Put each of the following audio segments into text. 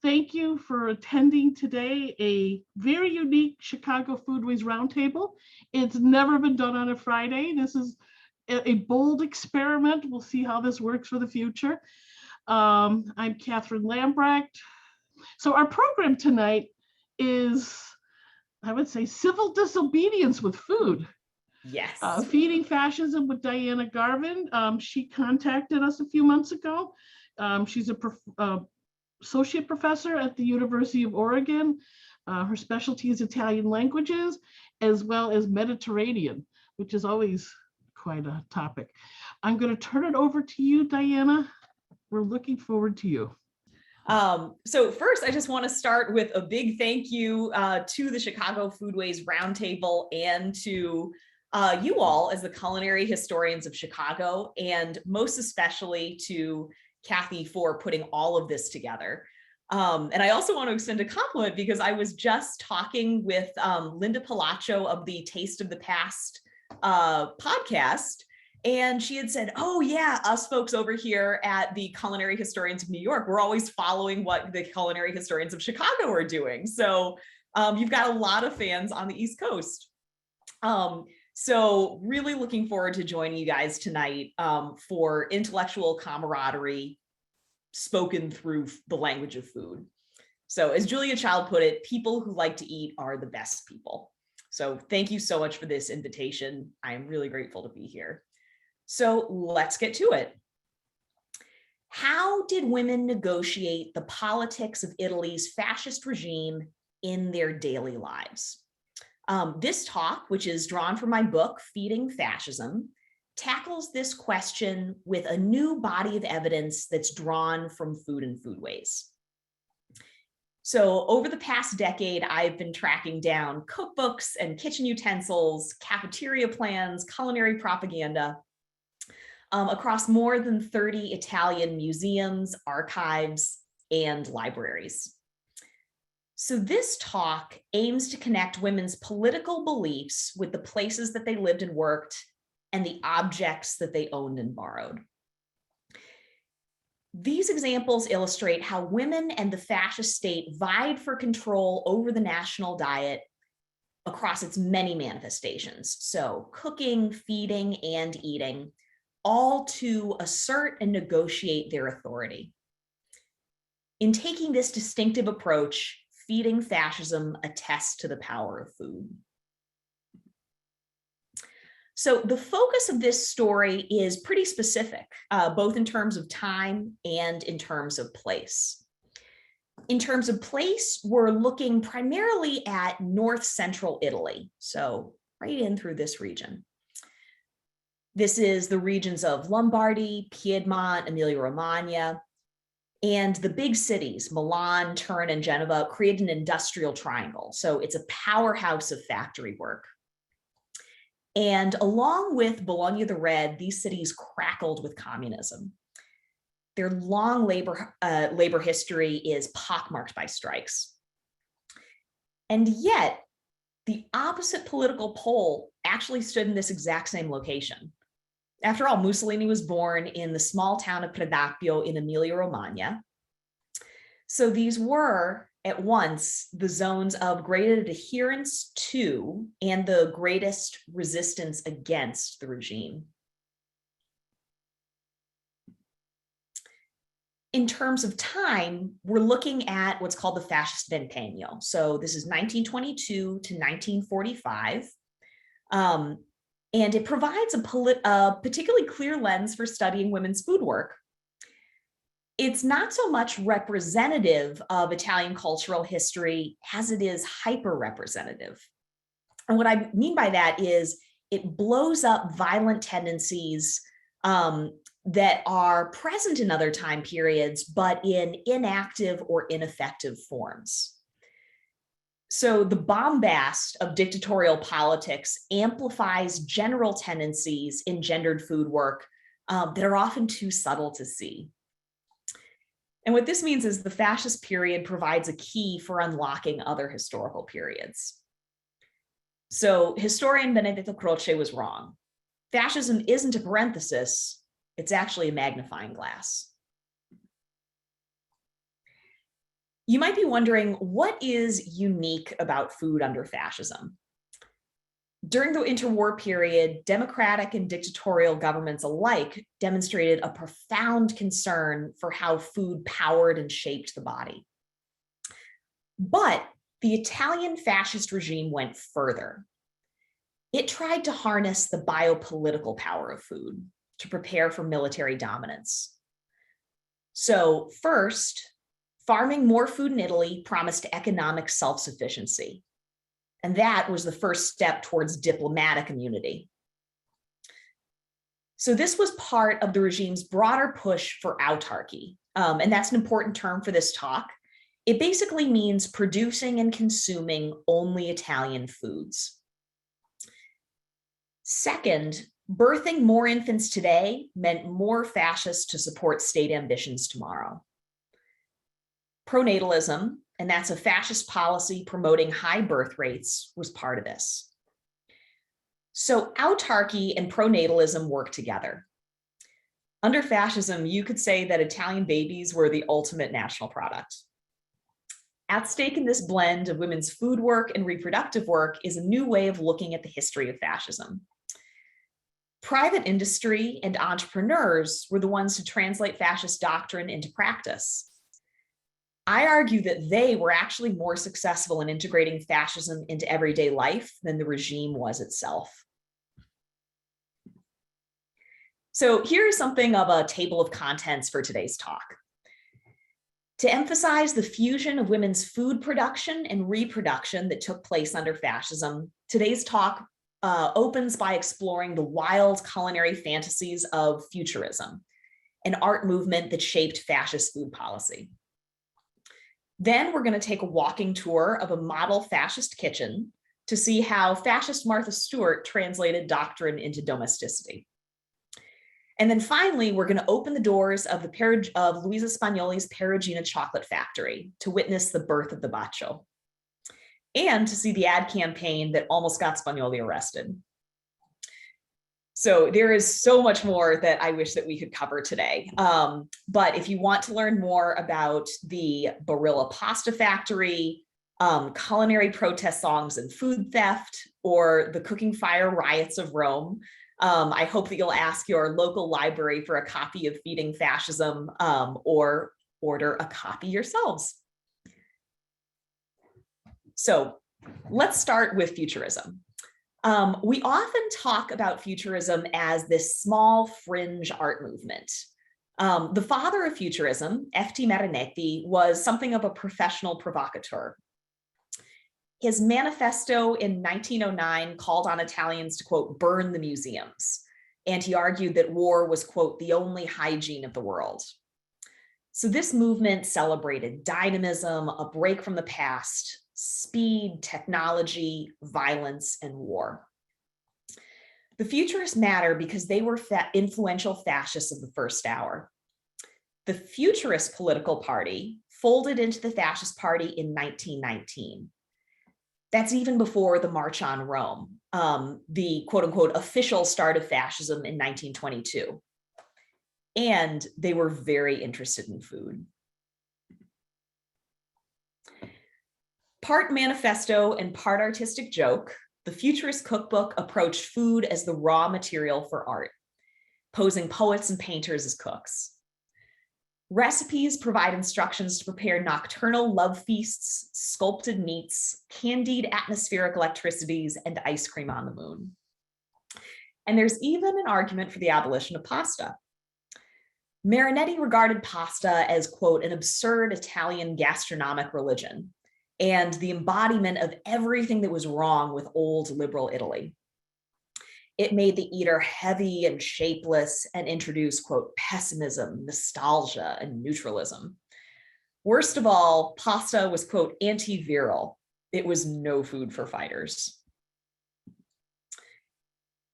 thank you for attending today a very unique Chicago Foodways Roundtable. It's never been done on a Friday. This is a bold experiment. We'll see how this works for the future. I'm Catherine Lambrecht. So our program tonight is, I would say, civil disobedience with food. Yes. Feeding Fascism with Diana Garvin. She contacted us a few months ago. She's a associate professor at the University of Oregon. Her specialty is Italian languages, as well as Mediterranean, which is always quite a topic. I'm going to turn it over to you, Diana. We're looking forward to you. So first, I just want to start with a big thank you to the Chicago Foodways Roundtable and to you all as the culinary historians of Chicago, and most especially to Kathy for putting all of this together. And I also want to extend a compliment because I was just talking with Linda Palaccio of the Taste of the Past podcast, and she had said, oh yeah, us folks over here at the Culinary Historians of New York, we're always following what the Culinary Historians of Chicago are doing. So you've got a lot of fans on the East Coast. So really looking forward to joining you guys tonight for intellectual camaraderie spoken through the language of food. So as Julia Child put it, people who like to eat are the best people. So thank you so much for this invitation. I am really grateful to be here. So let's get to it. How did women negotiate the politics of Italy's fascist regime in their daily lives? This talk, which is drawn from my book, Feeding Fascism, tackles this question with a new body of evidence that's drawn from food and foodways. So over the past decade, I've been tracking down cookbooks and kitchen utensils, cafeteria plans, culinary propaganda across more than 30 Italian museums, archives, and libraries. So this talk aims to connect women's political beliefs with the places that they lived and worked and the objects that they owned and borrowed. These examples illustrate how women and the fascist state vied for control over the national diet across its many manifestations. So cooking, feeding, and eating, all to assert and negotiate their authority. In taking this distinctive approach, Feeding Fascism attests to the power of food. So the focus of this story is pretty specific, both in terms of time and in terms of place. In terms of place, we're looking primarily at north central Italy, so right in through this region. This is the regions of Lombardy, Piedmont, Emilia-Romagna, and the big cities, Milan, Turin, and Genova, create an industrial triangle. So it's a powerhouse of factory work. And along with Bologna the Red, these cities crackled with communism. Their long labor history is pockmarked by strikes. And yet, the opposite political pole actually stood in this exact same location. After all, Mussolini was born in the small town of Predappio in Emilia-Romagna. So these were, at once, the zones of greatest adherence to and the greatest resistance against the regime. In terms of time, we're looking at what's called the Fascist Ventennio. So this is 1922 to 1945. And it provides a particularly clear lens for studying women's food work. It's not so much representative of Italian cultural history as it is hyper-representative. And what I mean by that is it blows up violent tendencies that are present in other time periods, but in inactive or ineffective forms. So the bombast of dictatorial politics amplifies general tendencies in gendered food work that are often too subtle to see. And what this means is the fascist period provides a key for unlocking other historical periods. So historian Benedetto Croce was wrong. Fascism isn't a parenthesis, it's actually a magnifying glass. You might be wondering, what is unique about food under fascism? During the interwar period, democratic and dictatorial governments alike demonstrated a profound concern for how food powered and shaped the body. But the Italian fascist regime went further. It tried to harness the biopolitical power of food to prepare for military dominance. So first, farming more food in Italy promised economic self-sufficiency. And that was the first step towards diplomatic immunity. So this was part of the regime's broader push for autarky. And that's an important term for this talk. It basically means producing and consuming only Italian foods. Second, birthing more infants today meant more fascists to support state ambitions tomorrow. Pronatalism, and that's a fascist policy promoting high birth rates, was part of this. So autarky and pronatalism work together. Under fascism, you could say that Italian babies were the ultimate national product. At stake in this blend of women's food work and reproductive work is a new way of looking at the history of fascism. Private industry and entrepreneurs were the ones to translate fascist doctrine into practice. I argue that they were actually more successful in integrating fascism into everyday life than the regime was itself. So here's something of a table of contents for today's talk. To emphasize the fusion of women's food production and reproduction that took place under fascism, today's talk opens by exploring the wild culinary fantasies of Futurism, an art movement that shaped fascist food policy. Then we're going to take a walking tour of a model fascist kitchen to see how fascist Martha Stewart translated doctrine into domesticity. And then finally, we're going to open the doors of Luisa Spagnoli's Perugina chocolate factory to witness the birth of the bacio, and to see the ad campaign that almost got Spagnoli arrested. So there is so much more that I wish that we could cover today. But if you want to learn more about the Barilla pasta factory, culinary protest songs and food theft, or the cooking fire riots of Rome, I hope that you'll ask your local library for a copy of Feeding Fascism, or order a copy yourselves. So let's start with Futurism. We often talk about Futurism as this small fringe art movement. The father of Futurism, F.T. Marinetti, was something of a professional provocateur. His manifesto in 1909 called on Italians to, quote, burn the museums. And he argued that war was, quote, the only hygiene of the world. So this movement celebrated dynamism, a break from the past, speed, technology, violence, and war. The Futurists matter because they were influential fascists of the first hour. The Futurist political party folded into the Fascist Party in 1919. That's even before the March on Rome, the quote unquote official start of fascism in 1922. And they were very interested in food. Part manifesto and part artistic joke, the Futurist cookbook approached food as the raw material for art, posing poets and painters as cooks. Recipes provide instructions to prepare nocturnal love feasts, sculpted meats, candied atmospheric electricities, and ice cream on the moon. And there's even an argument for the abolition of pasta. Marinetti regarded pasta as, quote, an absurd Italian gastronomic religion and the embodiment of everything that was wrong with old liberal Italy. It made the eater heavy and shapeless and introduced, quote, pessimism, nostalgia, and neutralism. Worst of all, pasta was, quote, antiviral. It was no food for fighters.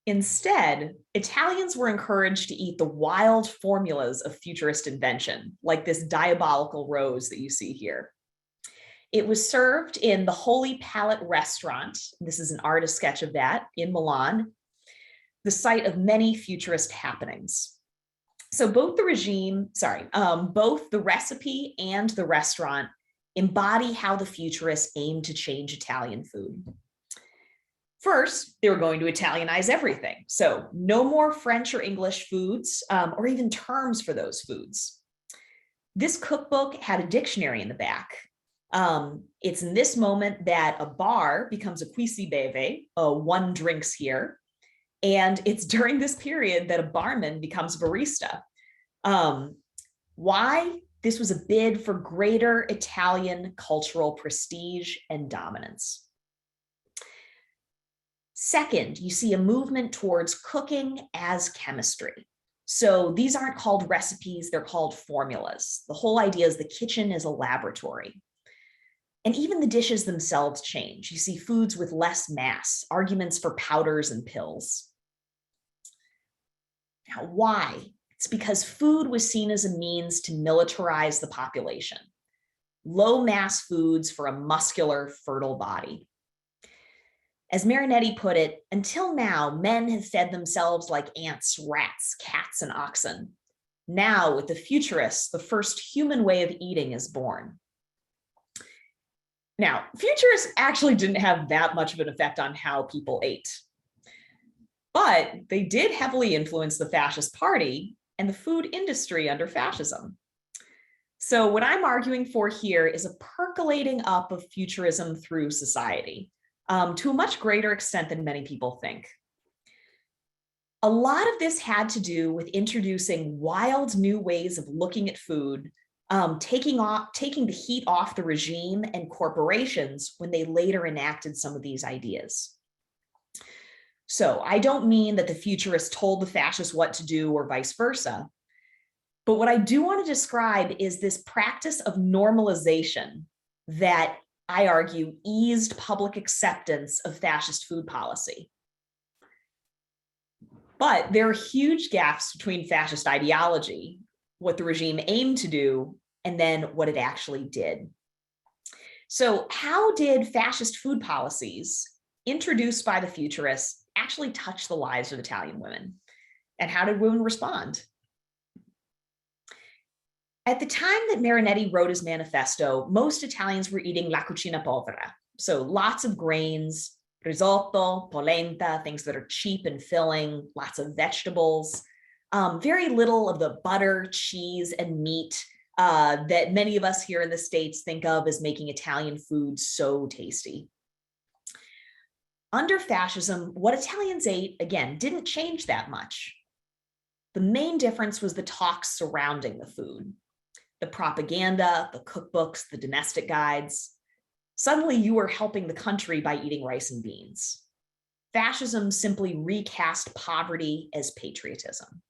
Instead, Italians were encouraged to eat the wild formulas of Futurist invention, like this diabolical rose that you see here. It was served in the Holy Palette restaurant. This is an artist sketch of that in Milan, the site of many Futurist happenings. So both the recipe and the restaurant embody how the Futurists aimed to change Italian food. First, they were going to Italianize everything. So no more French or English foods, or even terms for those foods. This cookbook had a dictionary in the back. It's in this moment that a bar becomes a qui si beve, one drinks here. And it's during this period that a barman becomes a barista. Why? This was a bid for greater Italian cultural prestige and dominance. Second, you see a movement towards cooking as chemistry. So these aren't called recipes, they're called formulas. The whole idea is the kitchen is a laboratory. And even the dishes themselves change. You see foods with less mass, arguments for powders and pills. Now, why? It's because food was seen as a means to militarize the population. Low mass foods for a muscular, fertile body. As Marinetti put it, until now, men have fed themselves like ants, rats, cats, and oxen. Now, with the Futurists, the first human way of eating is born. Now, Futurists actually didn't have that much of an effect on how people ate. But they did heavily influence the Fascist Party and the food industry under fascism. So what I'm arguing for here is a percolating up of futurism through society, to a much greater extent than many people think. A lot of this had to do with introducing wild new ways of looking at food, taking the heat off the regime and corporations when they later enacted some of these ideas. So I don't mean that the Futurists told the fascists what to do or vice versa, but what I do want to describe is this practice of normalization that I argue eased public acceptance of fascist food policy. But there are huge gaps between fascist ideology, what the regime aimed to do, and then what it actually did. So how did fascist food policies introduced by the Futurists actually touch the lives of Italian women? And how did women respond? At the time that Marinetti wrote his manifesto, most Italians were eating la cucina povera. So lots of grains, risotto, polenta, things that are cheap and filling, lots of vegetables, very little of the butter, cheese, and meat that many of us here in the States think of as making Italian food so tasty. Under fascism, what Italians ate, again, didn't change that much. The main difference was the talks surrounding the food, the propaganda, the cookbooks, the domestic guides. Suddenly you were helping the country by eating rice and beans. Fascism simply recast poverty as patriotism.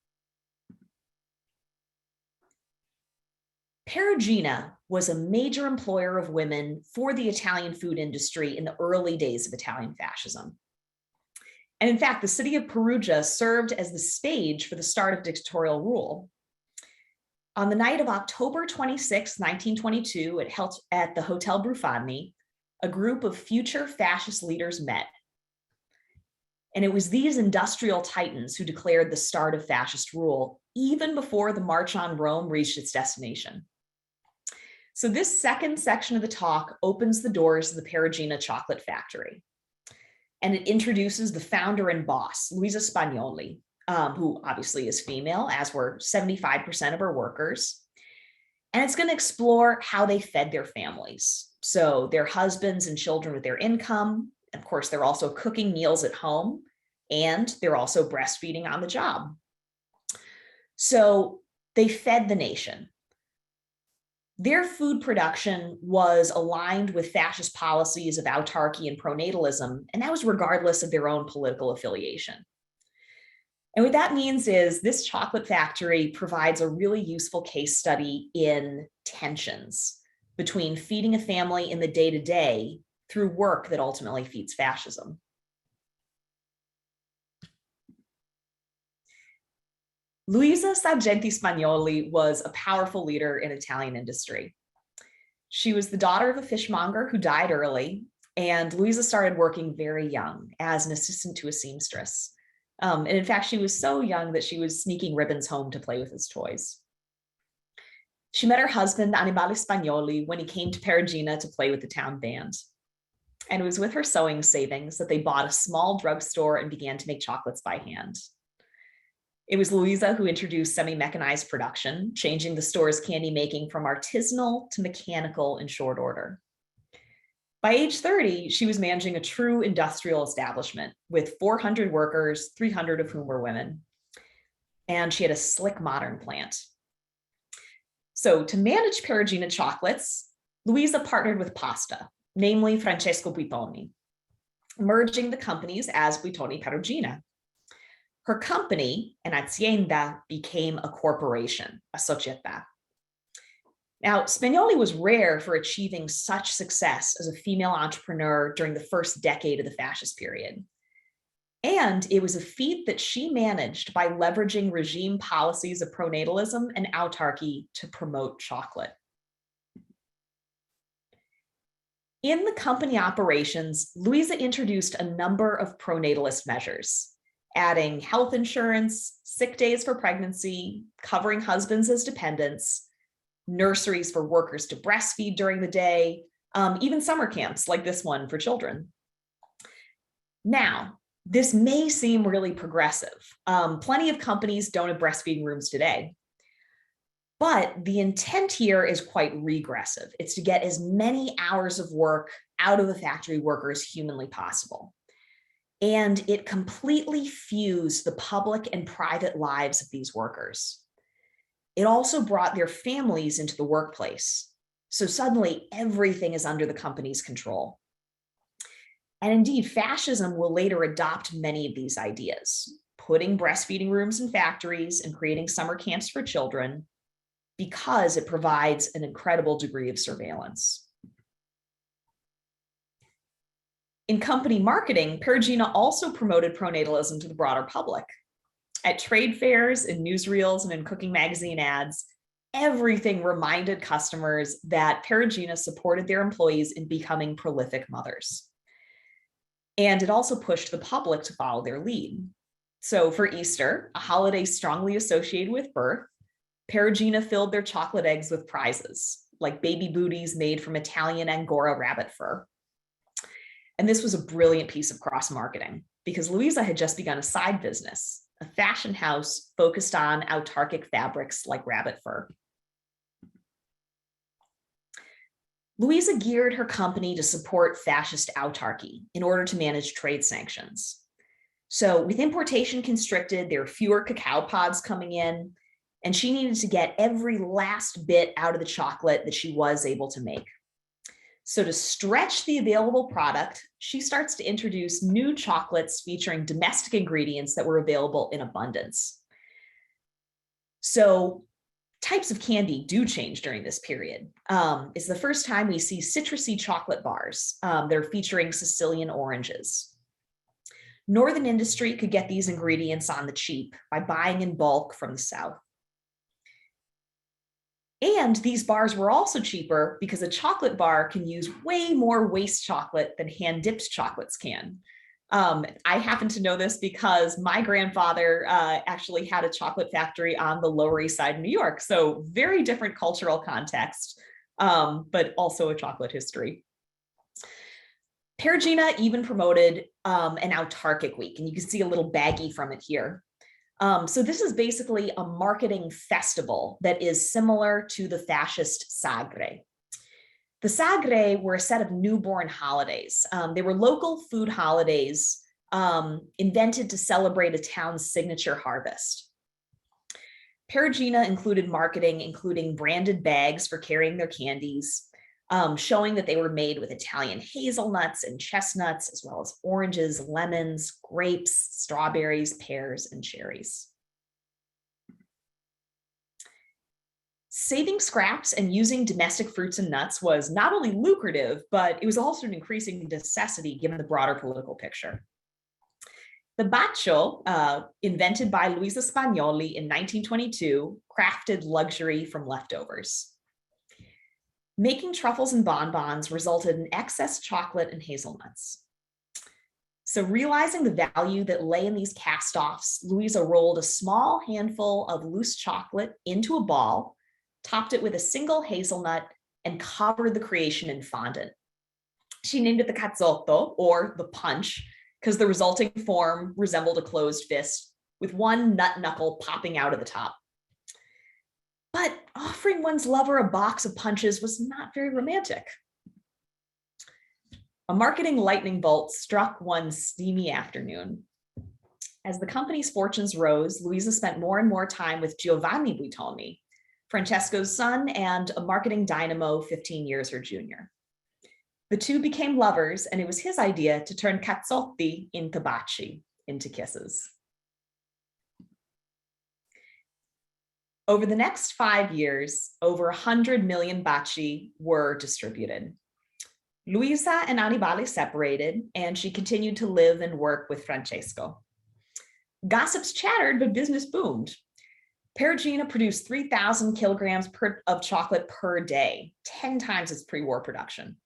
Perugina was a major employer of women for the Italian food industry in the early days of Italian fascism. And in fact, the city of Perugia served as the stage for the start of dictatorial rule. On the night of October 26, 1922, at the Hotel Brufani, a group of future fascist leaders met. And it was these industrial titans who declared the start of fascist rule, even before the March on Rome reached its destination. So this second section of the talk opens the doors of the Perugina chocolate factory. And it introduces the founder and boss, Luisa Spagnoli, who obviously is female, as were 75% of her workers. And it's going to explore how they fed their families. So their husbands and children with their income. Of course, they're also cooking meals at home, and they're also breastfeeding on the job. So they fed the nation. Their food production was aligned with fascist policies of autarky and pronatalism, and that was regardless of their own political affiliation. And what that means is this chocolate factory provides a really useful case study in tensions between feeding a family in the day-to-day through work that ultimately feeds fascism. Luisa Sargenti Spagnoli was a powerful leader in Italian industry. She was the daughter of a fishmonger who died early, and Luisa started working very young as an assistant to a seamstress. And in fact, she was so young that she was sneaking ribbons home to play with as toys. She met her husband, Annibale Spagnoli, when he came to Perugina to play with the town band. And it was with her sewing savings that they bought a small drugstore and began to make chocolates by hand. It was Louisa who introduced semi-mechanized production, changing the store's candy making from artisanal to mechanical in short order. By age 30, she was managing a true industrial establishment with 400 workers, 300 of whom were women. And she had a slick modern plant. So to manage Perugina chocolates, Louisa partnered with Pasta, namely Francesco Buitoni, merging the companies as Buitoni Perugina. Her company, an azienda, became a corporation, a società. Now, Spagnoli was rare for achieving such success as a female entrepreneur during the first decade of the fascist period. And it was a feat that she managed by leveraging regime policies of pronatalism and autarky to promote chocolate. In the company operations, Louisa introduced a number of pronatalist measures, adding health insurance, sick days for pregnancy, covering husbands as dependents, nurseries for workers to breastfeed during the day, even summer camps like this one for children. Now, this may seem really progressive. Plenty of companies don't have breastfeeding rooms today. But the intent here is quite regressive. It's to get as many hours of work out of the factory worker as humanly possible. And it completely fused the public and private lives of these workers. It also brought their families into the workplace. So suddenly everything is under the company's control. And indeed, fascism will later adopt many of these ideas, putting breastfeeding rooms in factories and creating summer camps for children, because it provides an incredible degree of surveillance. In company marketing, Perugina also promoted pronatalism to the broader public. At trade fairs, in newsreels, and in cooking magazine ads, everything reminded customers that Perugina supported their employees in becoming prolific mothers. And it also pushed the public to follow their lead. So for Easter, a holiday strongly associated with birth, Perugina filled their chocolate eggs with prizes, like baby booties made from Italian Angora rabbit fur. And this was a brilliant piece of cross-marketing because Louisa had just begun a side business, a fashion house focused on autarkic fabrics like rabbit fur. Louisa geared her company to support fascist autarky in order to manage trade sanctions. So with importation constricted, there were fewer cacao pods coming in, and she needed to get every last bit out of the chocolate that she was able to make. So to stretch the available product, she starts to introduce new chocolates featuring domestic ingredients that were available in abundance. So types of candy do change during this period. It's the first time we see citrusy chocolate bars. They're featuring Sicilian oranges. Northern industry could get these ingredients on the cheap by buying in bulk from the South. And these bars were also cheaper because a chocolate bar can use way more waste chocolate than hand-dipped chocolates can. I happen to know this because my grandfather actually had a chocolate factory on the Lower East Side of New York. So very different cultural context, but also a chocolate history. Perugina even promoted an autarkic week, and you can see a little baggie from it here. So this is basically a marketing festival that is similar to the fascist Sagre. The Sagre were a set of newborn holidays. They were local food holidays invented to celebrate a town's signature harvest. Perugina included marketing, including branded bags for carrying their candies, showing that they were made with Italian hazelnuts and chestnuts, as well as oranges, lemons, grapes, strawberries, pears, and cherries. Saving scraps and using domestic fruits and nuts was not only lucrative, but it was also an increasing necessity given the broader political picture. The baccio, invented by Luisa Spagnoli in 1922, crafted luxury from leftovers. Making truffles and bonbons resulted in excess chocolate and hazelnuts. So realizing the value that lay in these cast-offs, Louisa rolled a small handful of loose chocolate into a ball, topped it with a single hazelnut, and covered the creation in fondant. She named it the cazzotto, or the punch, because the resulting form resembled a closed fist with one nut knuckle popping out of the top. But offering one's lover a box of punches was not very romantic. A marketing lightning bolt struck one steamy afternoon. As the company's fortunes rose, Luisa spent more and more time with Giovanni Buitoni, Francesco's son and a marketing dynamo 15 years her junior. The two became lovers, and it was his idea to turn cazzotti into baci, into kisses. Over the next 5 years, over 100 million baci were distributed. Luisa and Annibale separated, and she continued to live and work with Francesco. Gossips chattered, but business boomed. Perugina produced 3,000 kilograms of chocolate per day, 10 times its pre-war production.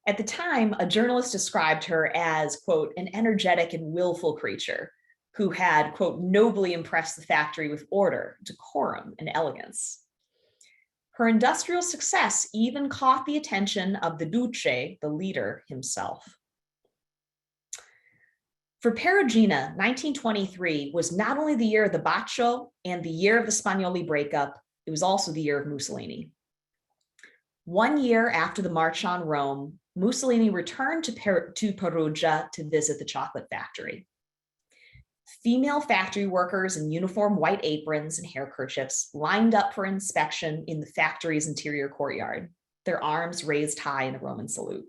At the time, a journalist described her as, quote, an energetic and willful creature who had, quote, nobly impressed the factory with order, decorum, and elegance. Her industrial success even caught the attention of the Duce, the leader himself. For Perugina, 1923 was not only the year of the Bacio and the year of the Spagnoli breakup, it was also the year of Mussolini. 1 year after the March on Rome, Mussolini returned to Perugia to visit the chocolate factory. Female factory workers in uniform white aprons and hair kerchiefs lined up for inspection in the factory's interior courtyard, their arms raised high in a Roman salute.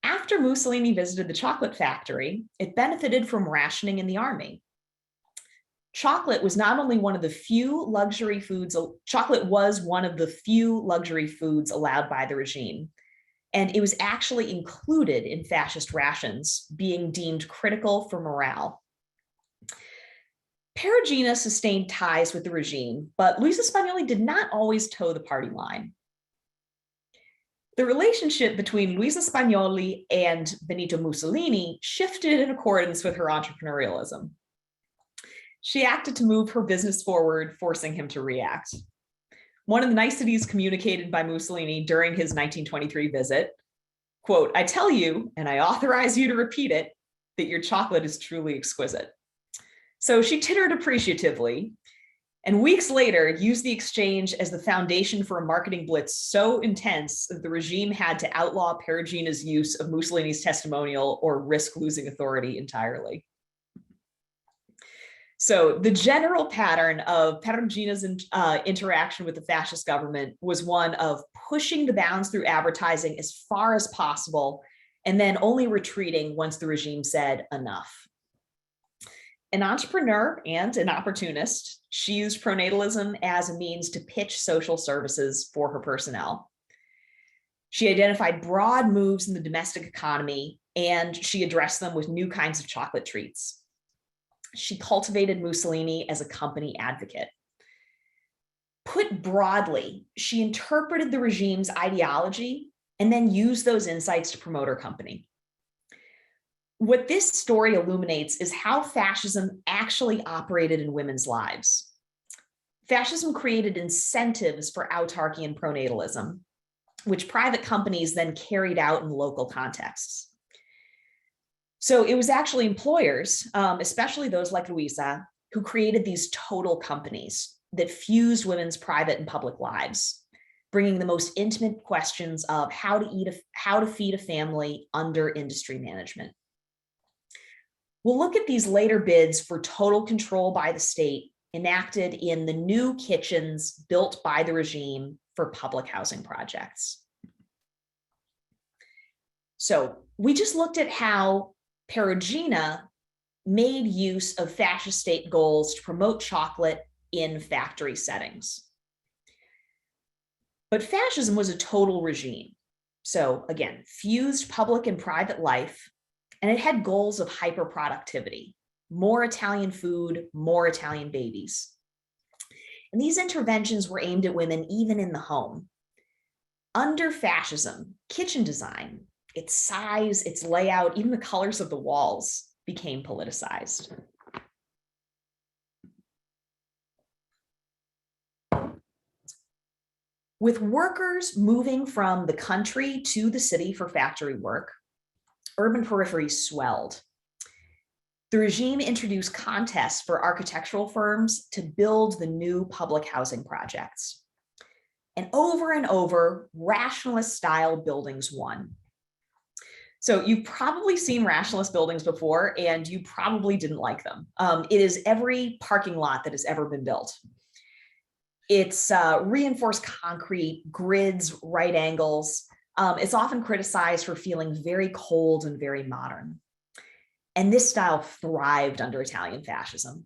After Mussolini visited the chocolate factory, it benefited from rationing in the army. Chocolate was one of the few luxury foods allowed by the regime, and it was actually included in fascist rations, being deemed critical for morale. Perugina sustained ties with the regime, but Luisa Spagnoli did not always toe the party line. The relationship between Luisa Spagnoli and Benito Mussolini shifted in accordance with her entrepreneurialism. She acted to move her business forward, forcing him to react. One of the niceties communicated by Mussolini during his 1923 visit, quote, I tell you, and I authorize you to repeat it, that your chocolate is truly exquisite. So she tittered appreciatively, and weeks later used the exchange as the foundation for a marketing blitz so intense that the regime had to outlaw Perugina's use of Mussolini's testimonial or risk losing authority entirely. So the general pattern of Perugina's interaction with the fascist government was one of pushing the bounds through advertising as far as possible, and then only retreating once the regime said enough. An entrepreneur and an opportunist, she used pronatalism as a means to pitch social services for her personnel. She identified broad moves in the domestic economy, and she addressed them with new kinds of chocolate treats. She cultivated Mussolini as a company advocate. Put broadly, she interpreted the regime's ideology and then used those insights to promote her company. What this story illuminates is how fascism actually operated in women's lives. Fascism created incentives for autarky and pronatalism, which private companies then carried out in local contexts. So it was actually employers, especially those like Luisa, who created these total companies that fused women's private and public lives, bringing the most intimate questions of how to feed a family under industry management. We'll look at these later bids for total control by the state enacted in the new kitchens built by the regime for public housing projects. So we just looked at how Perugina made use of fascist state goals to promote chocolate in factory settings. But fascism was a total regime. So again, fused public and private life, and it had goals of hyperproductivity, more Italian food, more Italian babies. And these interventions were aimed at women even in the home. Under fascism, kitchen design, its size, its layout, even the colors of the walls became politicized. With workers moving from the country to the city for factory work, urban peripheries swelled. The regime introduced contests for architectural firms to build the new public housing projects. And over, rationalist style buildings won. So you've probably seen rationalist buildings before, and you probably didn't like them. It is every parking lot that has ever been built. It's reinforced concrete, grids, right angles. It's often criticized for feeling very cold and very modern. And this style thrived under Italian fascism.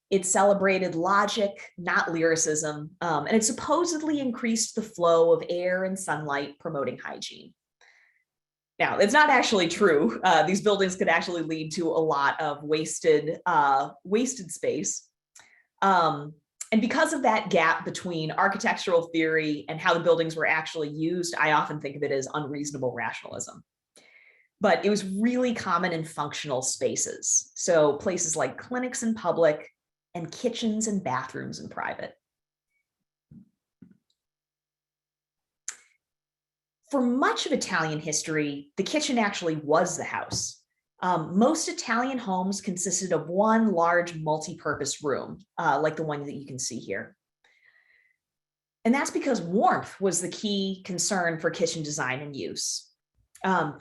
It celebrated logic, not lyricism, and it supposedly increased the flow of air and sunlight, promoting hygiene. Now, it's not actually true. These buildings could actually lead to a lot of wasted space. And because of that gap between architectural theory and how the buildings were actually used, I often think of it as unreasonable rationalism. But it was really common in functional spaces. So places like clinics in public and kitchens and bathrooms in private. For much of Italian history, the kitchen actually was the house. Most Italian homes consisted of one large multi-purpose room, like the one that you can see here. And that's because warmth was the key concern for kitchen design and use.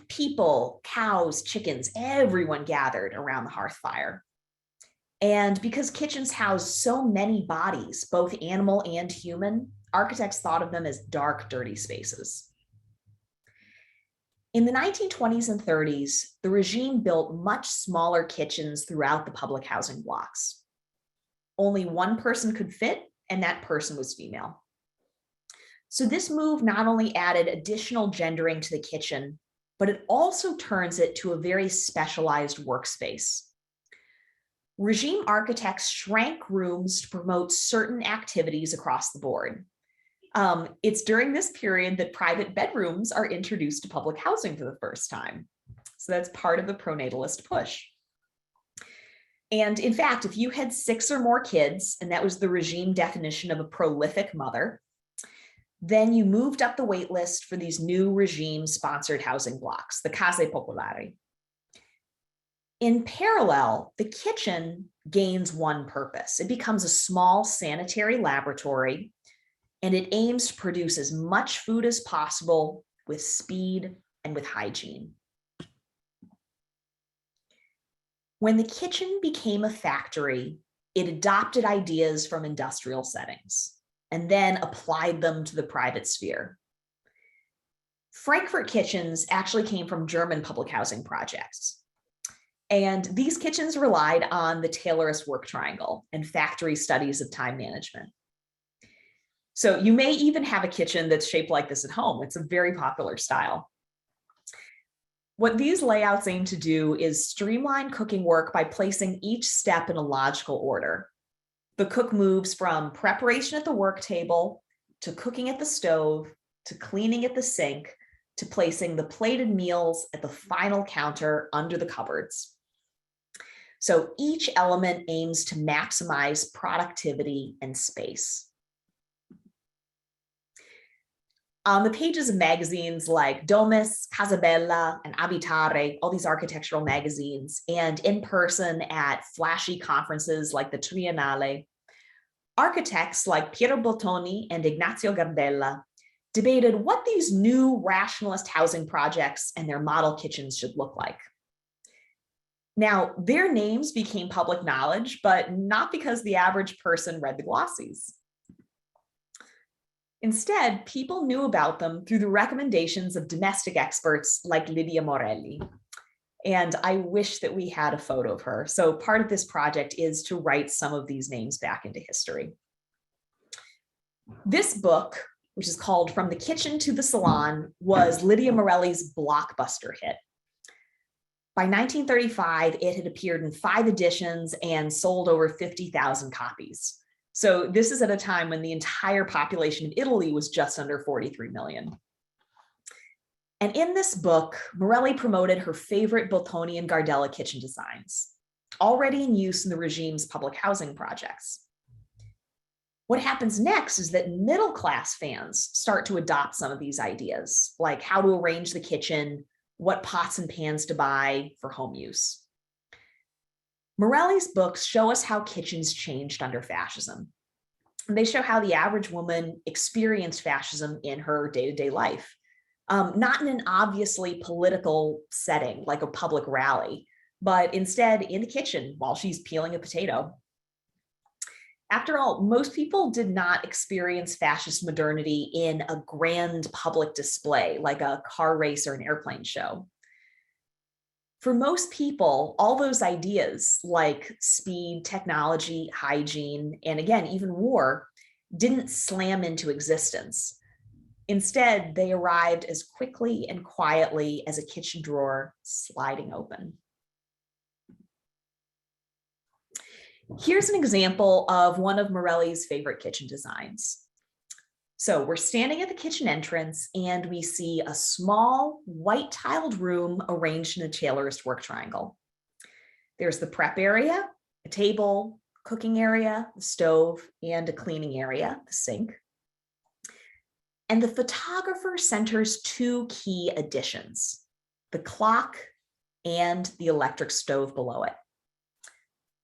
People, cows, chickens, everyone gathered around the hearth fire. And because kitchens housed so many bodies, both animal and human, architects thought of them as dark, dirty spaces. In the 1920s and 30s, the regime built much smaller kitchens throughout the public housing blocks. Only one person could fit, and that person was female. So this move not only added additional gendering to the kitchen, but it also turns it to a very specialized workspace. Regime architects shrank rooms to promote certain activities across the board. It's during this period that private bedrooms are introduced to public housing for the first time. So that's part of the pronatalist push. And in fact, if you had 6 or more kids, and that was the regime definition of a prolific mother, then you moved up the wait list for these new regime-sponsored housing blocks, the case popolari. In parallel, the kitchen gains one purpose. It becomes a small sanitary laboratory, and it aims to produce as much food as possible with speed and with hygiene. When the kitchen became a factory, it adopted ideas from industrial settings and then applied them to the private sphere. Frankfurt kitchens actually came from German public housing projects. And these kitchens relied on the Taylorist work triangle and factory studies of time management. So you may even have a kitchen that's shaped like this at home. It's a very popular style. What these layouts aim to do is streamline cooking work by placing each step in a logical order. The cook moves from preparation at the work table to cooking at the stove, to cleaning at the sink, to placing the plated meals at the final counter under the cupboards. So each element aims to maximize productivity and space. On the pages of magazines like Domus, Casabella, and Abitare, all these architectural magazines, and in person at flashy conferences like the Triennale, architects like Piero Bottoni and Ignazio Gardella debated what these new rationalist housing projects and their model kitchens should look like. Now, their names became public knowledge, but not because the average person read the glossies. Instead, people knew about them through the recommendations of domestic experts like Lydia Morelli. And I wish that we had a photo of her. So part of this project is to write some of these names back into history. This book, which is called From the Kitchen to the Salon, was Lydia Morelli's blockbuster hit. By 1935, it had appeared in 5 editions and sold over 50,000 copies. So this is at a time when the entire population of Italy was just under 43 million. And in this book, Morelli promoted her favorite Bottoni and Gardella kitchen designs, already in use in the regime's public housing projects. What happens next is that middle-class fans start to adopt some of these ideas, like how to arrange the kitchen, what pots and pans to buy for home use. Morelli's books show us how kitchens changed under fascism. And they show how the average woman experienced fascism in her day-to-day life, not in an obviously political setting like a public rally, but instead in the kitchen while she's peeling a potato. After all, most people did not experience fascist modernity in a grand public display like a car race or an airplane show. For most people, all those ideas like speed, technology, hygiene, and again, even war, didn't slam into existence. Instead, they arrived as quickly and quietly as a kitchen drawer sliding open. Here's an example of one of Morelli's favorite kitchen designs. So we're standing at the kitchen entrance and we see a small white tiled room arranged in a tailorist work triangle. There's the prep area, a table, cooking area, the stove, and a cleaning area, the sink. And the photographer centers two key additions, the clock and the electric stove below it.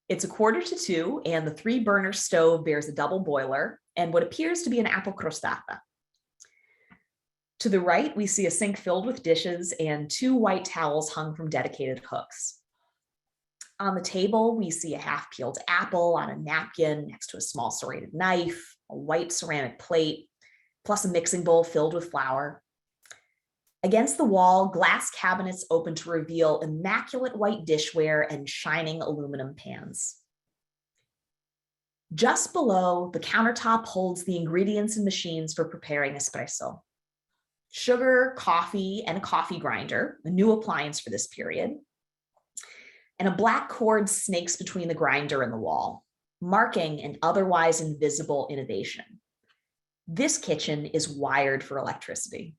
It's 1:45, and the 3-burner stove bears a double boiler and what appears to be an apple crostata. To the right, we see a sink filled with dishes and 2 white towels hung from dedicated hooks. On the table, we see a half-peeled apple on a napkin next to a small serrated knife, a white ceramic plate, plus a mixing bowl filled with flour. Against the wall, glass cabinets open to reveal immaculate white dishware and shining aluminum pans. Just below, the countertop holds the ingredients and machines for preparing espresso. Sugar, coffee, and a coffee grinder, a new appliance for this period. And a black cord snakes between the grinder and the wall, marking an otherwise invisible innovation. This kitchen is wired for electricity.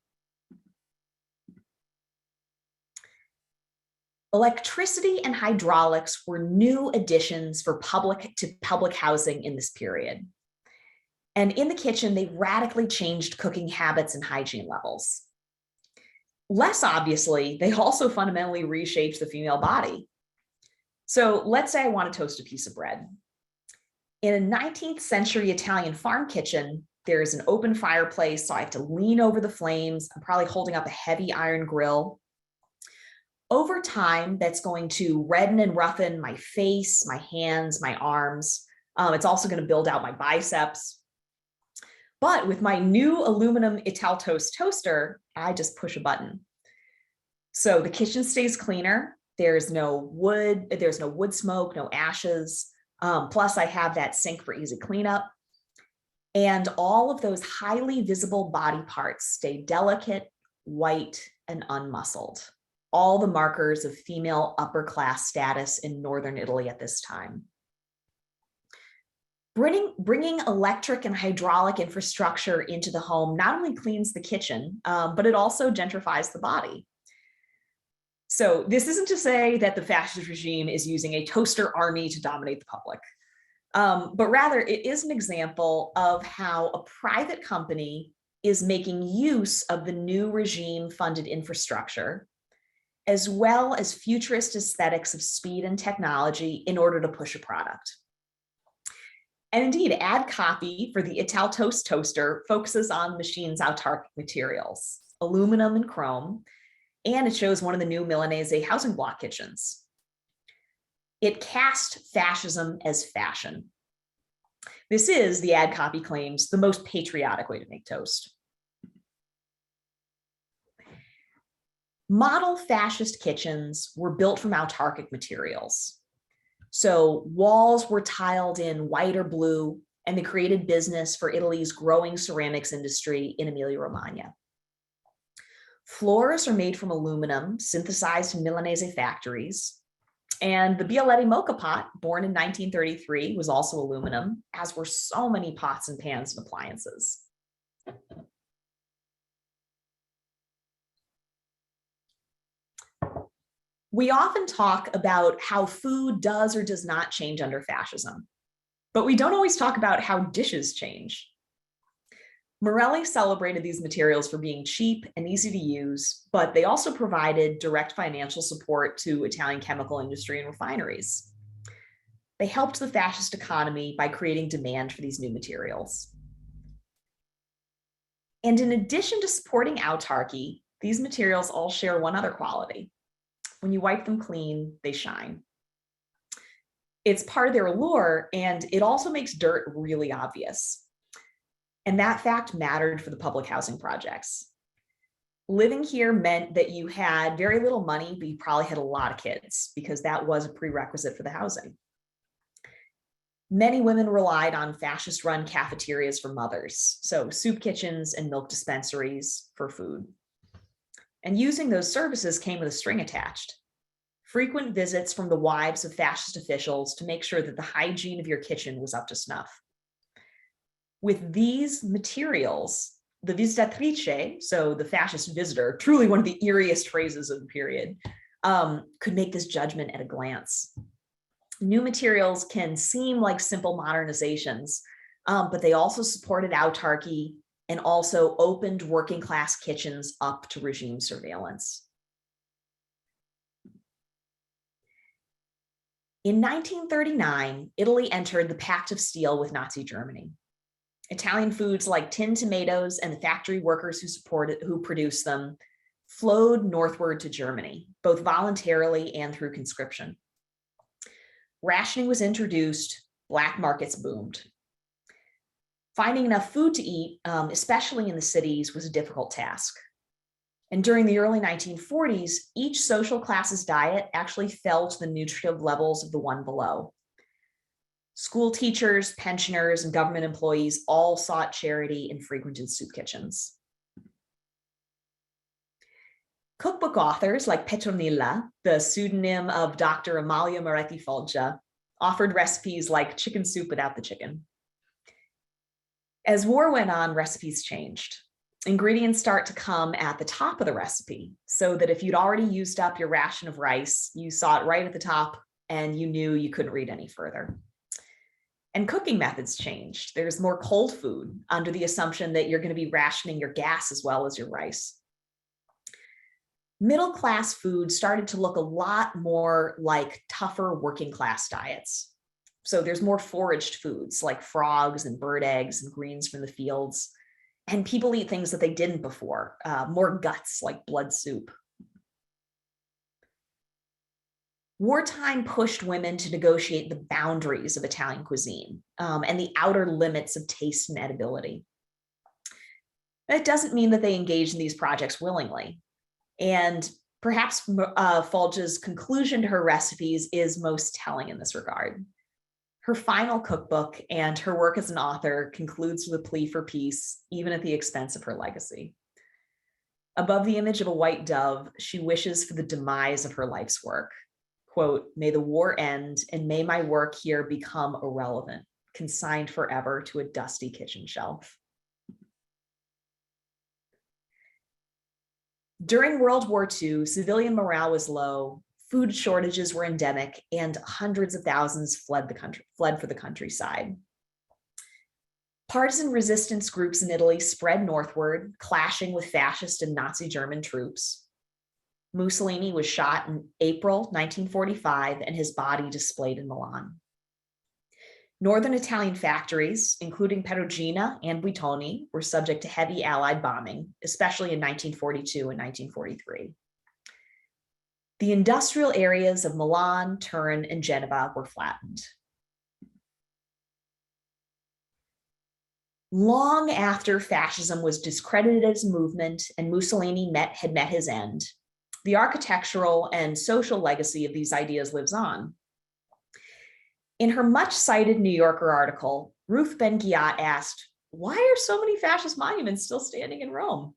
Electricity and hydraulics were new additions for public housing in this period. And in the kitchen, they radically changed cooking habits and hygiene levels. Less obviously, they also fundamentally reshaped the female body. So let's say I want to toast a piece of bread. In a 19th century Italian farm kitchen, there's an open fireplace, so I have to lean over the flames. I'm probably holding up a heavy iron grill. Over time, that's going to redden and roughen my face, my hands, my arms. It's also going to build out my biceps. But with my new aluminum Italtoast toaster, I just push a button. So the kitchen stays cleaner. There's no wood smoke, no ashes. Plus I have that sink for easy cleanup. And all of those highly visible body parts stay delicate, white, and unmuscled. All the markers of female upper class status in Northern Italy at this time. Bringing electric and hydraulic infrastructure into the home not only cleans the kitchen, but it also gentrifies the body. So this isn't to say that the fascist regime is using a toaster army to dominate the public, but rather it is an example of how a private company is making use of the new regime-funded infrastructure, as well as futurist aesthetics of speed and technology in order to push a product. And indeed, ad copy for the Italtoast toaster focuses on the machine's Antarctic materials, aluminum and chrome, and it shows one of the new Milanese housing block kitchens. It cast fascism as fashion. This is, the ad copy claims, the most patriotic way to make toast. Model fascist kitchens were built from autarkic materials. So walls were tiled in white or blue, and they created business for Italy's growing ceramics industry in Emilia-Romagna. Floors are made from aluminum, synthesized in Milanese factories. And the Bialetti mocha pot, born in 1933, was also aluminum, as were so many pots and pans and appliances. We often talk about how food does or does not change under fascism. But we don't always talk about how dishes change. Morelli celebrated these materials for being cheap and easy to use, but they also provided direct financial support to Italian chemical industry and refineries. They helped the fascist economy by creating demand for these new materials. And in addition to supporting autarky, these materials all share one other quality. When you wipe them clean, they shine. It's part of their allure, and it also makes dirt really obvious. And that fact mattered for the public housing projects. Living here meant that you had very little money, but you probably had a lot of kids because that was a prerequisite for the housing. Many women relied on fascist-run cafeterias for mothers, so soup kitchens and milk dispensaries for food. And using those services came with a string attached. Frequent visits from the wives of fascist officials to make sure that the hygiene of your kitchen was up to snuff. With these materials, the visitatrice, so the fascist visitor, truly one of the eeriest phrases of the period, could make this judgment at a glance. New materials can seem like simple modernizations, but they also supported autarky and also opened working class kitchens up to regime surveillance. In 1939, Italy entered the Pact of Steel with Nazi Germany. Italian foods like tinned tomatoes and the factory workers who produced them flowed northward to Germany, both voluntarily and through conscription. Rationing was introduced, black markets boomed. Finding enough food to eat, especially in the cities, was a difficult task. And during the early 1940s, each social class's diet actually fell to the nutritive levels of the one below. School teachers, pensioners, and government employees all sought charity and frequented soup kitchens. Cookbook authors like Petronilla, the pseudonym of Dr. Amalia Moretti Foggia, offered recipes like chicken soup without the chicken. As war went on, recipes changed. Ingredients start to come at the top of the recipe, so that if you'd already used up your ration of rice, you saw it right at the top and you knew you couldn't read any further. And cooking methods changed. There's more cold food under the assumption that you're going to be rationing your gas as well as your rice. Middle class food started to look a lot more like tougher working class diets. So there's more foraged foods like frogs and bird eggs and greens from the fields. And people eat things that they didn't before, more guts like blood soup. Wartime pushed women to negotiate the boundaries of Italian cuisine and the outer limits of taste and edibility. That doesn't mean that they engaged in these projects willingly. And perhaps Foggia's conclusion to her recipes is most telling in this regard. Her final cookbook and her work as an author concludes with a plea for peace, even at the expense of her legacy. Above the image of a white dove, she wishes for the demise of her life's work. Quote, "May the war end and may my work here become irrelevant, consigned forever to a dusty kitchen shelf." During World War II, civilian morale was low, food shortages were endemic, and hundreds of thousands fled for the countryside. Partisan resistance groups in Italy spread northward, clashing with fascist and Nazi German troops. Mussolini was shot in April 1945 and his body displayed in Milan. Northern Italian factories, including Perugina and Buitoni, were subject to heavy Allied bombing, especially in 1942 and 1943. The industrial areas of Milan, Turin, and Genova were flattened. Long after fascism was discredited as a movement and Mussolini had met his end, the architectural and social legacy of these ideas lives on. In her much-cited New Yorker article, Ruth Ben-Ghiat asked, "Why are so many fascist monuments still standing in Rome?"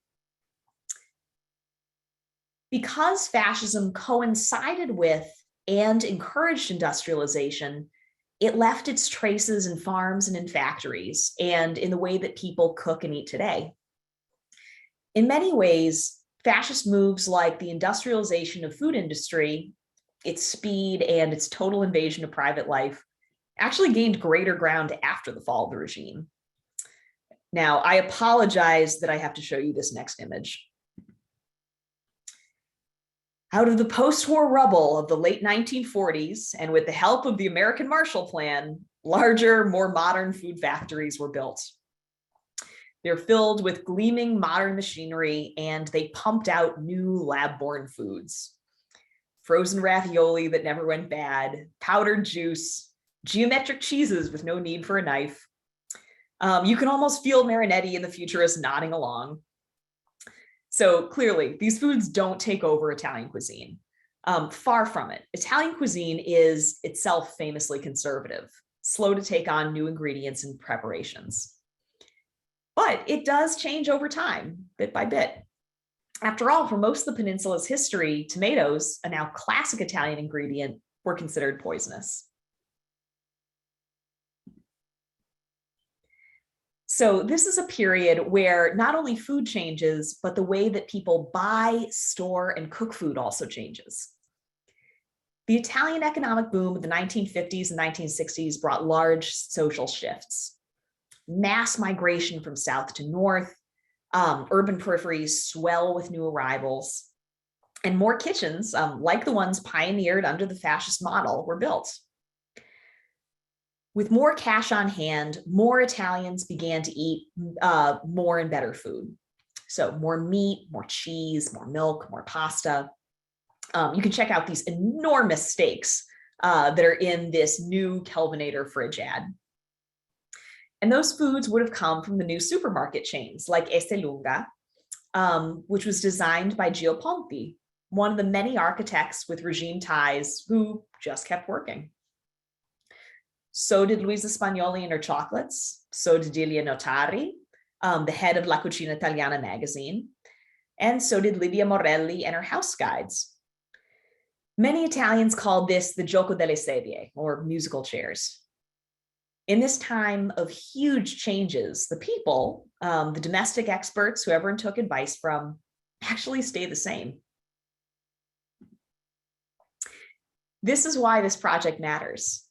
Because fascism coincided with and encouraged industrialization, it left its traces in farms and in factories and in the way that people cook and eat today. In many ways, fascist moves like the industrialization of food industry, its speed and its total invasion of private life actually gained greater ground after the fall of the regime. Now, I apologize that I have to show you this next image. Out of the post-war rubble of the late 1940s, and with the help of the American Marshall Plan, larger, more modern food factories were built. They're filled with gleaming modern machinery, and they pumped out new lab-born foods. Frozen ravioli that never went bad, powdered juice, geometric cheeses with no need for a knife. You can almost feel Marinetti and the Futurists nodding along. So clearly, these foods don't take over Italian cuisine. Far from it. Italian cuisine is itself famously conservative, slow to take on new ingredients and preparations. But it does change over time, bit by bit. After all, for most of the peninsula's history, tomatoes, a now classic Italian ingredient, were considered poisonous. So this is a period where not only food changes, but the way that people buy, store, and cook food also changes. The Italian economic boom of the 1950s and 1960s brought large social shifts. Mass migration from south to north, urban peripheries swell with new arrivals, and more kitchens, like the ones pioneered under the fascist model, were built. With more cash on hand, more Italians began to eat more and better food. So more meat, more cheese, more milk, more pasta. You can check out these enormous steaks that are in this new Kelvinator fridge ad. And those foods would have come from the new supermarket chains like Esselunga, which was designed by Gio Ponti, one of the many architects with regime ties who just kept working. So did Luisa Spagnoli and her chocolates. So did Delia Notari, the head of La Cucina Italiana magazine. And so did Livia Morelli and her house guides. Many Italians called this the gioco delle sedie, or musical chairs. In this time of huge changes, the people, the domestic experts who everyone took advice from, actually stay the same. This is why this project matters.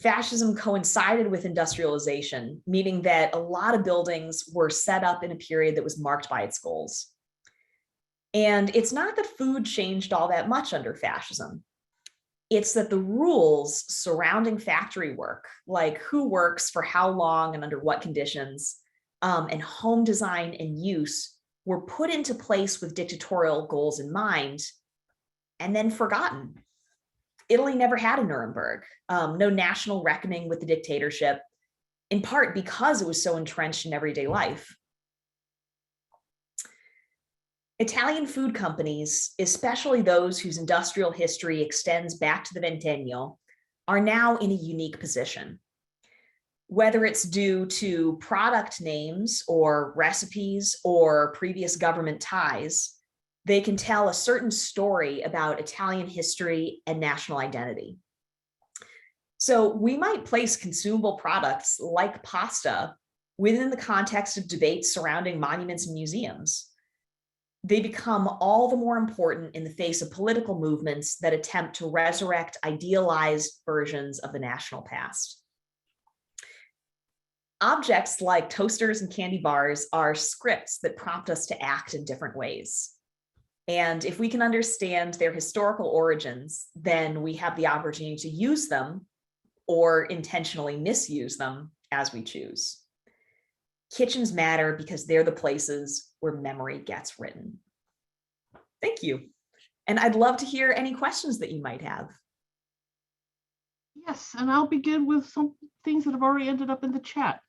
Fascism coincided with industrialization, meaning that a lot of buildings were set up in a period that was marked by its goals. And it's not that food changed all that much under fascism. It's that the rules surrounding factory work, like who works for how long and under what conditions, and home design and use, were put into place with dictatorial goals in mind and then forgotten. Italy never had a Nuremberg, no national reckoning with the dictatorship, in part because it was so entrenched in everyday life. Italian food companies, especially those whose industrial history extends back to the Ventennio, are now in a unique position. Whether it's due to product names or recipes or previous government ties, they can tell a certain story about Italian history and national identity. So we might place consumable products like pasta within the context of debates surrounding monuments and museums. They become all the more important in the face of political movements that attempt to resurrect idealized versions of the national past. Objects like toasters and candy bars are scripts that prompt us to act in different ways. And if we can understand their historical origins, then we have the opportunity to use them or intentionally misuse them as we choose. Kitchens matter because they're the places where memory gets written. Thank you. And I'd love to hear any questions that you might have. Yes, and I'll begin with some things that have already ended up in the chat.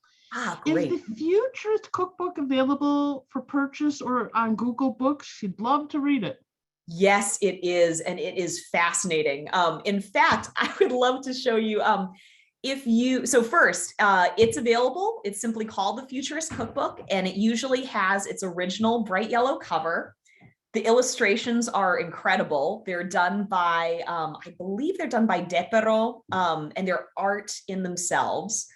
Great. Is the Futurist cookbook available for purchase or on Google Books? She'd love to read it. Yes, it is, and it is fascinating. In fact, I would love to show you so first, it's available. It's simply called the Futurist Cookbook, and it usually has its original bright yellow cover. The illustrations are incredible. They're done by, I believe they're done by Depero, and they're art in themselves.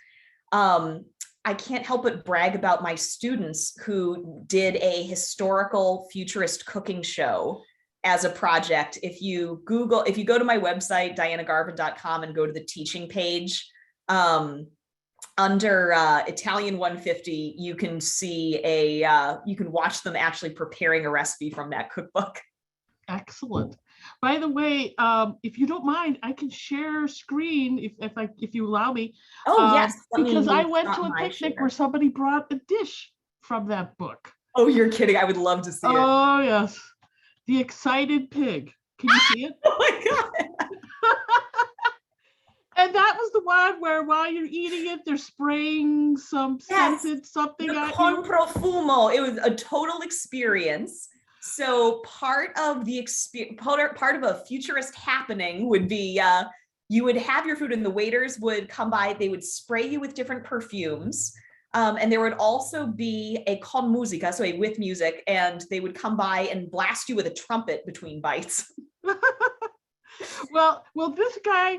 I can't help but brag about my students who did a historical futurist cooking show as a project. If you go to my website, dianagarvin.com, and go to the teaching page, Under Italian 150, you can see you can watch them actually preparing a recipe from that cookbook. Excellent. By the way, if you don't mind, I can share screen if you allow me. Oh, yes. Because I went to a picnic where somebody brought a dish from that book. Oh, you're kidding. I would love to see it. Oh, yes. The Excited Pig. Can you see it? Oh my God. And that was the one where while you're eating it, they're spraying some scented something at Con you. profumo. It was a total experience. So part of a futurist happening would be you would have your food and the waiters would come by. They would spray you with different perfumes. And there would also be a con musica, so a with music, and they would come by and blast you with a trumpet between bites. Well, this guy,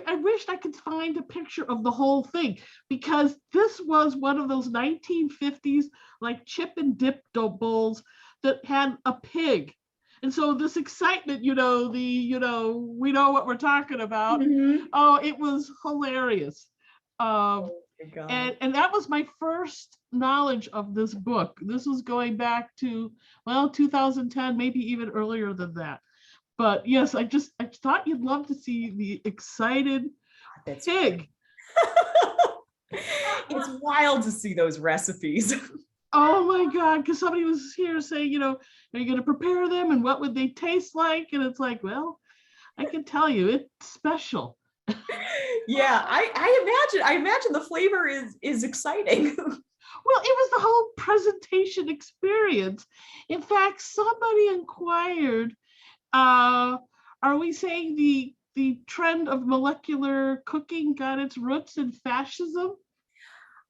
I wished I could find a picture of the whole thing, because this was one of those 1950s like chip and dip bowls that had a pig. And so this excitement, we know what we're talking about. Mm-hmm. Oh, it was hilarious. Oh my God. And that was my first knowledge of this book. This was going back to, 2010, maybe even earlier than that. But yes, I thought you'd love to see the Excited Pig. It's wild to see those recipes. Oh my God, because somebody was here saying, are you going to prepare them and what would they taste like? And it's like, well, I can tell you, it's special. Yeah, I imagine the flavor is exciting. Well, it was the whole presentation experience. In fact, somebody inquired, are we saying the trend of molecular cooking got its roots in fascism?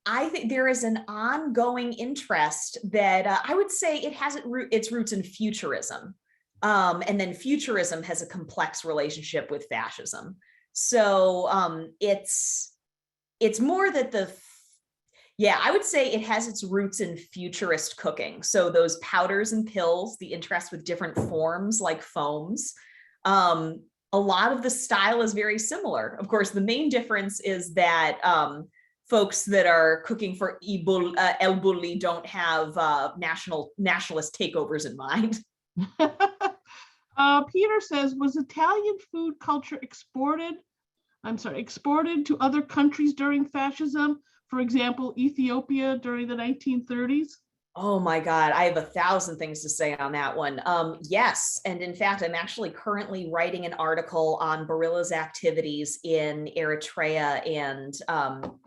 I think there is an ongoing interest that I would say it has its roots in futurism. And then futurism has a complex relationship with fascism. So it's more that I would say it has its roots in futurist cooking. So those powders and pills, the interest with different forms like foams, a lot of the style is very similar. Of course, the main difference is that folks that are cooking for El Bulli don't have nationalist takeovers in mind. Peter says, was Italian food culture exported to other countries during fascism? For example, Ethiopia during the 1930s? Oh my God, I have 1,000 things to say on that one. Yes, and in fact, I'm actually currently writing an article on Barilla's activities in Eritrea and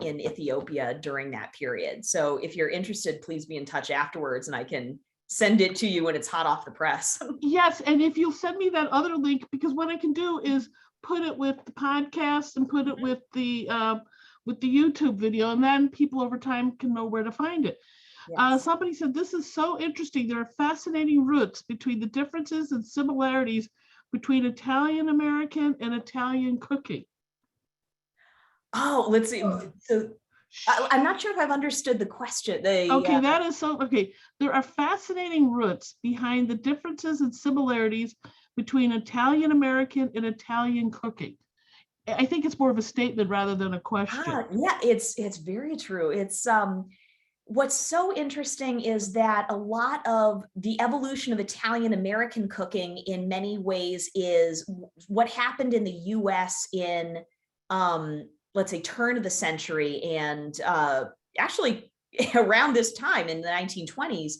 in Ethiopia during that period. So if you're interested, please be in touch afterwards and I can send it to you when it's hot off the press. Yes, and if you'll send me that other link, because what I can do is put it with the podcast and put it with the YouTube video, and then people over time can know where to find it. Yes. Somebody said, this is so interesting. There are fascinating roots between the differences and similarities between Italian American and Italian cooking. Oh, let's see. So I'm not sure if I've understood the question. That is so, okay. There are fascinating roots behind the differences and similarities between Italian American and Italian cooking. I think it's more of a statement rather than a question. Yeah, it's very true. It's what's so interesting is that a lot of the evolution of Italian American cooking in many ways is what happened in the US in let's say turn of the century and actually around this time in the 1920s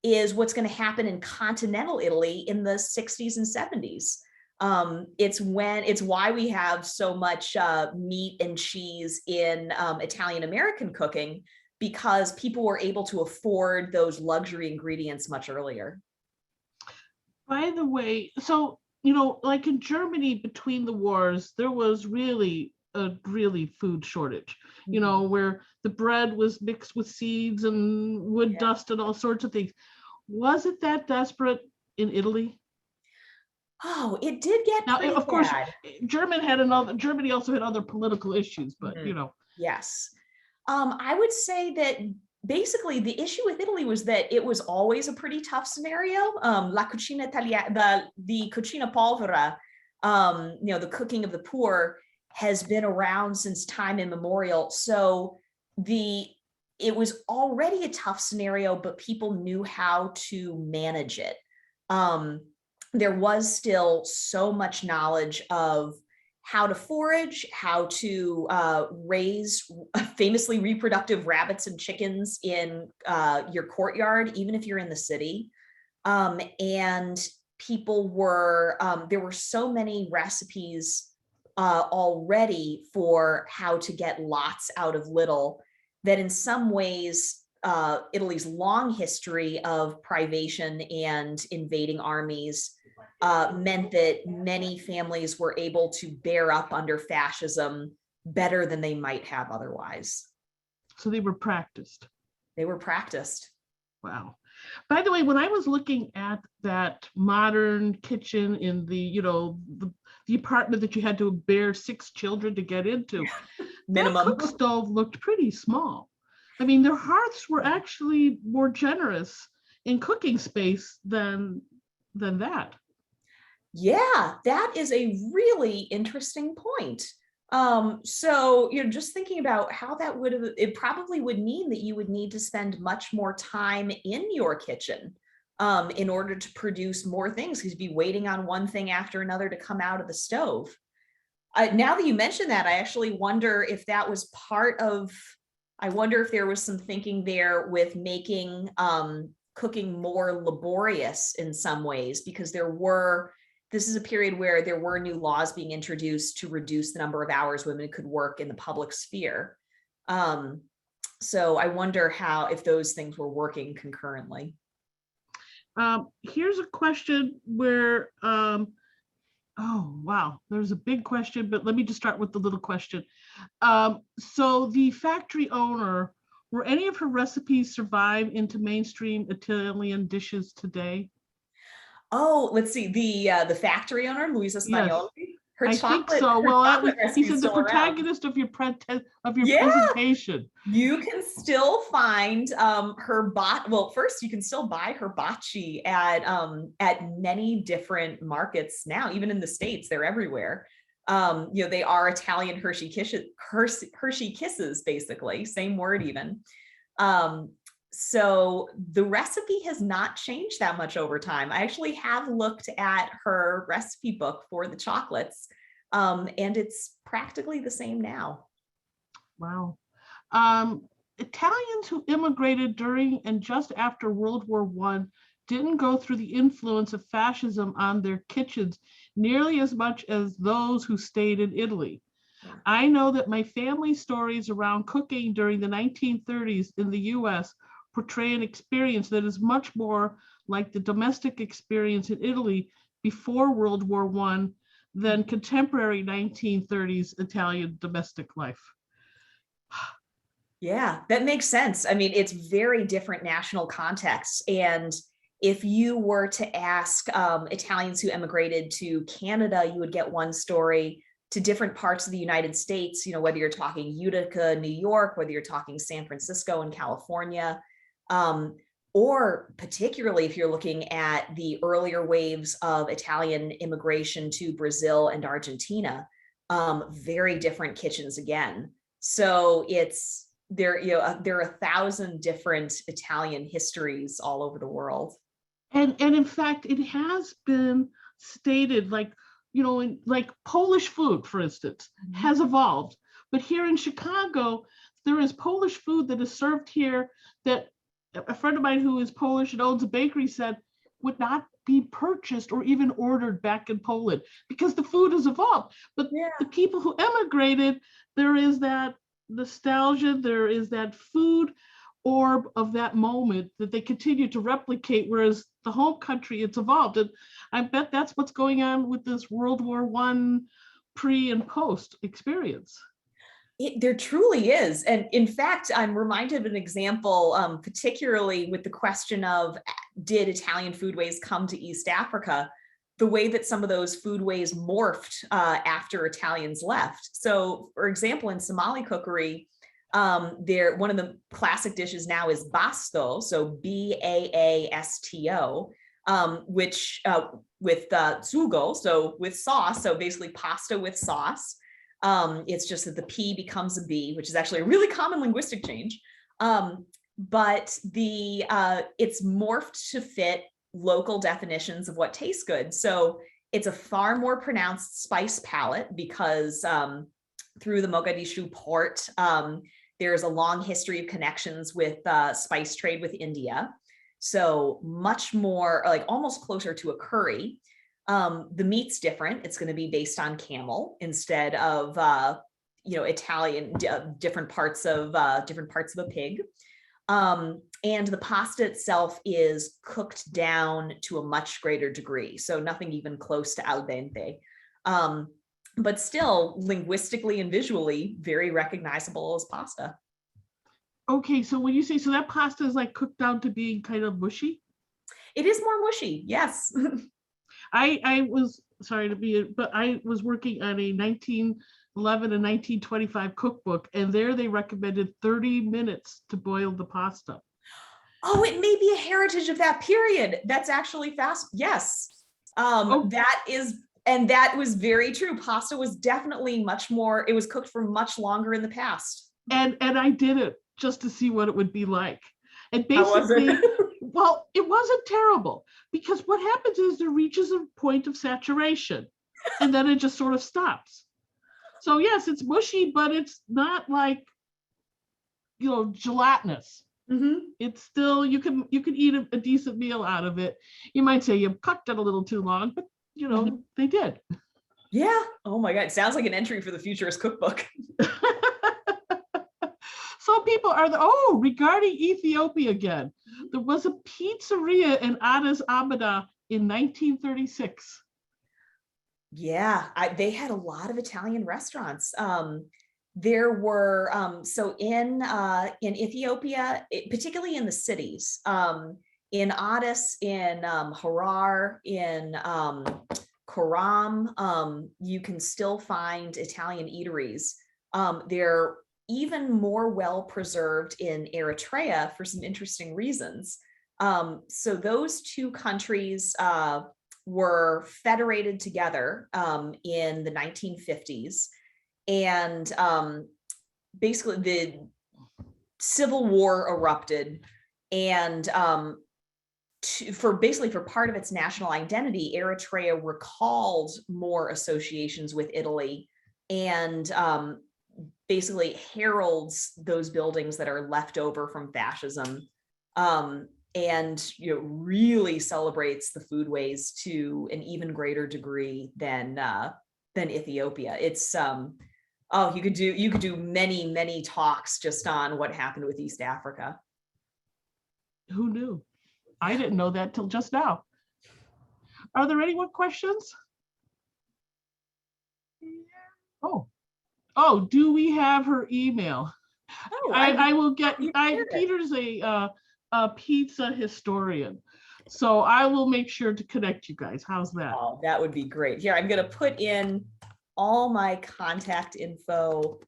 is what's going to happen in continental Italy in the 60s and 70s. It's why we have so much meat and cheese in Italian American cooking, because people were able to afford those luxury ingredients much earlier. By the way, so, like in Germany between the wars, there was really a food shortage, where the bread was mixed with seeds and wood dust and all sorts of things. Was it that desperate in Italy? Oh, it did get now, of course, bad. Germany also had other political issues, but Yes. I would say that basically the issue with Italy was that it was always a pretty tough scenario. La cucina italiana, the cucina povera, the cooking of the poor, has been around since time immemorial. So it was already a tough scenario, but people knew how to manage it. There was still so much knowledge of how to forage, how to raise famously reproductive rabbits and chickens in your courtyard, even if you're in the city. And people were, there were so many recipes already for how to get lots out of little that in some ways, Italy's long history of privation and invading armies meant that many families were able to bear up under fascism better than they might have otherwise. So they were practiced. They were practiced. Wow. By the way, when I was looking at that modern kitchen in the, the apartment that you had to bear 6 children to get into, Minimum. that cook stove looked pretty small. I mean, their hearths were actually more generous in cooking space than that. Yeah, that is a really interesting point. So, just thinking about how that it probably would mean that you would need to spend much more time in your kitchen in order to produce more things, because you'd be waiting on one thing after another to come out of the stove. Now that you mention that, I actually wonder if that was I wonder if there was some thinking there with making cooking more laborious in some ways, because this is a period where there were new laws being introduced to reduce the number of hours women could work in the public sphere. So I wonder if those things were working concurrently. Here's a question where, oh, wow, there's a big question, but let me just start with the little question. So the factory owner, were any of her recipes survive into mainstream Italian dishes today? Oh, let's see. The factory owner, Luisa Spagnoli. Yes, Her I chocolate, think so. her Well, chocolate he recipe said is the still around. protagonist of your presentation. You can still find well, first you can still buy her bocce at many different markets now, even in the States, they're everywhere. They are Italian Hershey Kisses, basically, same word even. So the recipe has not changed that much over time. I actually have looked at her recipe book for the chocolates, and it's practically the same now. Wow. Italians who immigrated during and just after World War I didn't go through the influence of fascism on their kitchens nearly as much as those who stayed in Italy. Yeah. I know that my family stories around cooking during the 1930s in the US portray an experience that is much more like the domestic experience in Italy before World War I than contemporary 1930s Italian domestic life. Yeah, that makes sense. I mean, it's very different national contexts. And if you were to ask Italians who emigrated to Canada, you would get one story. To different parts of the United States, whether you're talking Utica, New York, whether you're talking San Francisco and California, or particularly if you're looking at the earlier waves of Italian immigration to Brazil and Argentina, very different kitchens again. So there are 1,000 different Italian histories all over the world. And in fact, it has been stated, like Polish food, for instance, has evolved. But here in Chicago, there is Polish food that is served here that a friend of mine who is Polish and owns a bakery said would not be purchased or even ordered back in Poland because the food has evolved. But the people who emigrated, there is that nostalgia, there is that food orb of that moment that they continue to replicate, whereas the home country, it's evolved. And I bet that's what's going on with this World War I pre and post experience. There truly is. And in fact, I'm reminded of an example, particularly with the question of, did Italian foodways come to East Africa? The way that some of those foodways morphed after Italians left. So, for example, in Somali cookery, one of the classic dishes now is basto, so Baasto, which with sugo, so with sauce, so basically pasta with sauce. It's just that the P becomes a B, which is actually a really common linguistic change. But it's morphed to fit local definitions of what tastes good. So it's a far more pronounced spice palette because through the Mogadishu port, there's a long history of connections with spice trade with India. So much more, like almost closer to a curry. The meat's different. It's going to be based on camel instead of Italian, different parts of a pig. And the pasta itself is cooked down to a much greater degree. So nothing even close to al dente. But still linguistically and visually very recognizable as pasta. Okay, so when you say, so that pasta is like cooked down to being kind of mushy? It is more mushy, yes. I was, sorry to be, but I was working on a 1911 and 1925 cookbook, and there they recommended 30 minutes to boil the pasta. Oh, it may be a heritage of that period. That's actually fast. Yes. That was very true. Pasta was definitely much more, it was cooked for much longer in the past. And I did it just to see what it would be like. And basically, how was it? Well, it wasn't terrible, because what happens is there reaches a point of saturation and then it just sort of stops. So yes, it's mushy, but it's not like, gelatinous. Mm-hmm. It's still, you can eat a decent meal out of it. You might say you've cooked it a little too long, but Mm-hmm. They did. Yeah. Oh my God. It sounds like an entry for the Futurist cookbook. So people regarding Ethiopia again, there was a pizzeria in Addis Ababa in 1936. Yeah, they had a lot of Italian restaurants. There were, so in Ethiopia, particularly in the cities, in Addis, in Harar, in Karam, you can still find Italian eateries. They're even more well preserved in Eritrea for some interesting reasons. So those two countries were federated together in the 1950s. And basically the Civil War erupted, and for part of its national identity, Eritrea recalled more associations with Italy and basically heralds those buildings that are left over from fascism, and really celebrates the foodways to an even greater degree than Ethiopia. It's you could do many talks just on what happened with East Africa. Who knew? I didn't know that till just now. Are there any more questions? Oh, do we have her email? Oh, I will get, Peter's a pizza historian, so I will make sure to connect you guys. How's that? Oh, that would be great. Here, I'm going to put in all my contact info.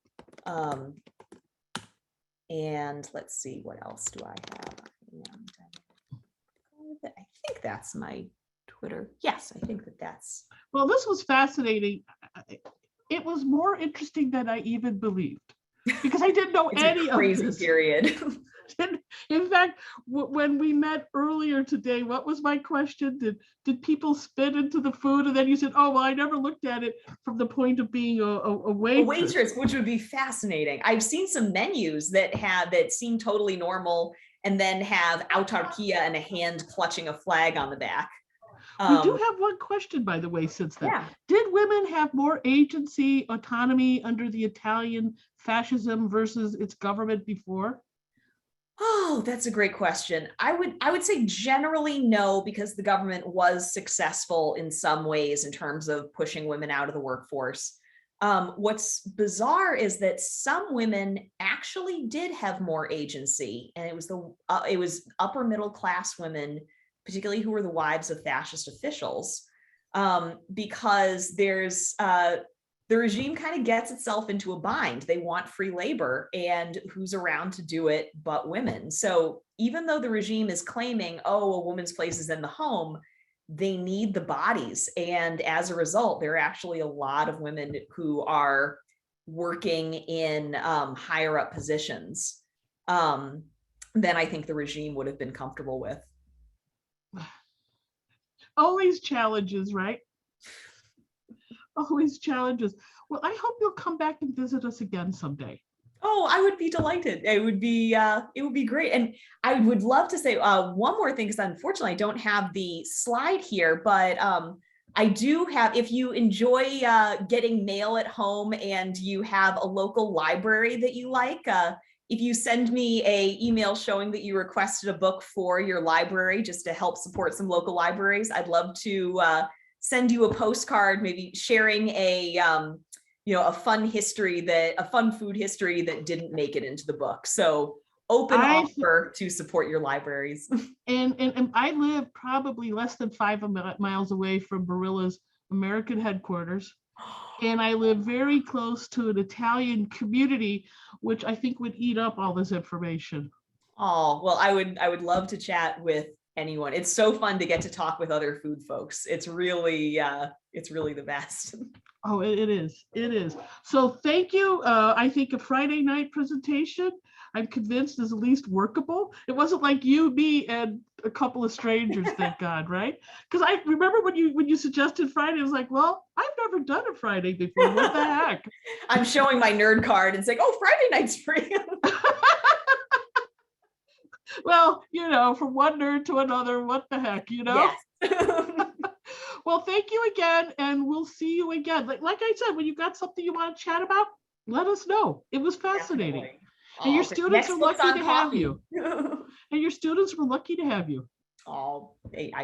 And let's see, what else do I have? I think that's my Twitter. Yes, I think that's. Well, this was fascinating. It was more interesting than I even believed, because I didn't know any of this. Crazy period. In fact, when we met earlier today, what was my question? Did people spit into the food? And then you said, oh, well, I never looked at it from the point of being a waitress. A waitress, which would be fascinaing. I've seen some menus that seem totally normal and then have autarkia and a hand clutching a flag on the back. We do have one question, by the way, since then. Yeah. Did women have more agency, autonomy under the Italian fascism versus its government before? Oh, that's a great question. I would say generally no, because the government was successful in some ways in terms of pushing women out of the workforce. What's bizarre is that some women actually did have more agency, and it was upper middle class women, particularly who were the wives of fascist officials, because the regime kind of gets itself into a bind. They want free labor, and who's around to do it but women? So even though the regime is claiming, oh, a woman's place is in the home, they need the bodies. And as a result, there are actually a lot of women who are working in higher up positions than I think the regime would have been comfortable with. Always challenges, right? Always challenges. Well, I hope you'll come back and visit us again someday. Oh, I would be delighted. It would be great. And I would love to say one more thing, because unfortunately I don't have the slide here, but I do have, if you enjoy getting mail at home and you have a local library that you like, if you send me an email showing that you requested a book for your library just to help support some local libraries, I'd love to send you a postcard, maybe sharing a a fun food history that didn't make it into the book. So open offer to support your libraries. And I live probably less than 5 miles away from Barilla's American headquarters. And I live very close to an Italian community, which I think would eat up all this information. Oh, well, I would love to chat with anyone. It's so fun to get to talk with other food folks. It's really the best. Oh, it is. It is. So thank you. I think a Friday night presentation, I'm convinced, is at least workable. It wasn't like you, me, and a couple of strangers, thank God, right? Because I remember when you suggested Friday, I was like, well, I've never done a Friday before. What the heck? I'm showing my nerd card and saying, oh, Friday night's free. Well, from one nerd to another, what the heck, Yes. Well, thank you again, and we'll see you again. Like I said, when you got something you want to chat about, let us know. It was fascinating. Definitely. And your students are lucky to have you. And your students were lucky to have you. Oh,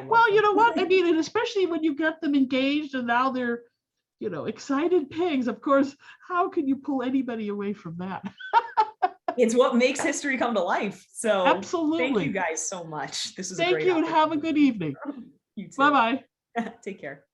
well, you know what? I mean, and especially when you get them engaged and now they're, excited pigs. Of course, how can you pull anybody away from that? It's what makes history come to life. So absolutely. Thank you guys so much. This is Thank you, and have a good evening. You too. Bye-bye. Take care.